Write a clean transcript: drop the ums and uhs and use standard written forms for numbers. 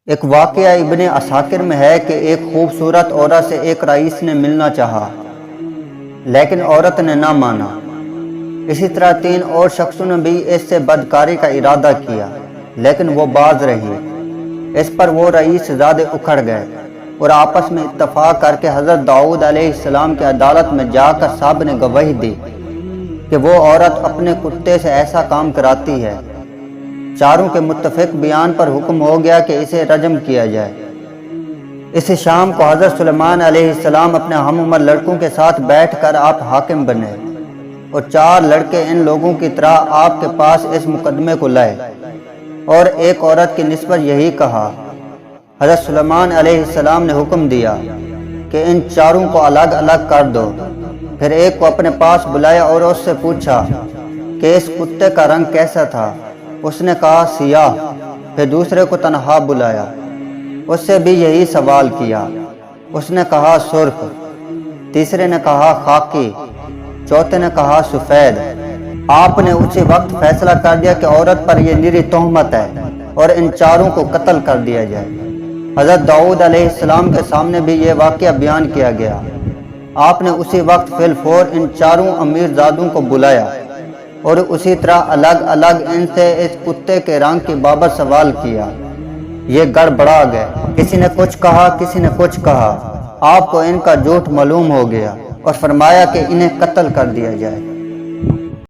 ایک واقعہ ابن عساکر میں ہے کہ ایک خوبصورت عورت سے ایک رئیس نے ملنا چاہا لیکن عورت نے نہ مانا۔ اسی طرح 3 اور شخصوں نے بھی اس سے بدکاری کا ارادہ کیا لیکن وہ باز رہی۔ اس پر وہ رئیس زیادہ اکھڑ گئے اور آپس میں اتفاق کر کے حضرت داؤد علیہ السلام کی عدالت میں جا کر سب نے گواہی دی کہ وہ عورت اپنے کتے سے ایسا کام کراتی ہے۔ چاروں کے متفق بیان پر حکم ہو گیا کہ اسے رجم کیا جائے۔ اس شام کو حضرت سلیمان علیہ السلام اپنے ہم عمر لڑکوں کے ساتھ بیٹھ کر آپ حاکم بنے اور 4 لڑکے ان لوگوں کی طرح آپ کے پاس اس مقدمے کو لائے اور ایک عورت کی نسبت یہی کہا۔ حضرت سلیمان علیہ السلام نے حکم دیا کہ ان 4 کو الگ الگ کر دو۔ پھر ایک کو اپنے پاس بلایا اور اس سے پوچھا کہ اس کتے کا رنگ کیسا تھا؟ اس نے کہا سیاہ۔ پھر دوسرے کو تنہا بلایا، اس سے بھی یہی سوال کیا، اس نے کہا سرخ۔ تیسرے نے کہا خاکی، چوتھے نے کہا سفید۔ آپ نے اسی وقت فیصلہ کر دیا کہ عورت پر یہ نری تہمت ہے اور ان 4 کو قتل کر دیا جائے۔ حضرت داؤد علیہ السلام کے سامنے بھی یہ واقعہ بیان کیا گیا۔ آپ نے اسی وقت فی الفور ان 4 امیر زادوں کو بلایا اور اسی طرح الگ الگ ان سے اس کتے کے رنگ کی بابت سوال کیا۔ یہ گڑبڑا گئے، کسی نے کچھ کہا، کسی نے کچھ کہا۔ آپ کو ان کا جھوٹ معلوم ہو گیا اور فرمایا کہ انہیں قتل کر دیا جائے۔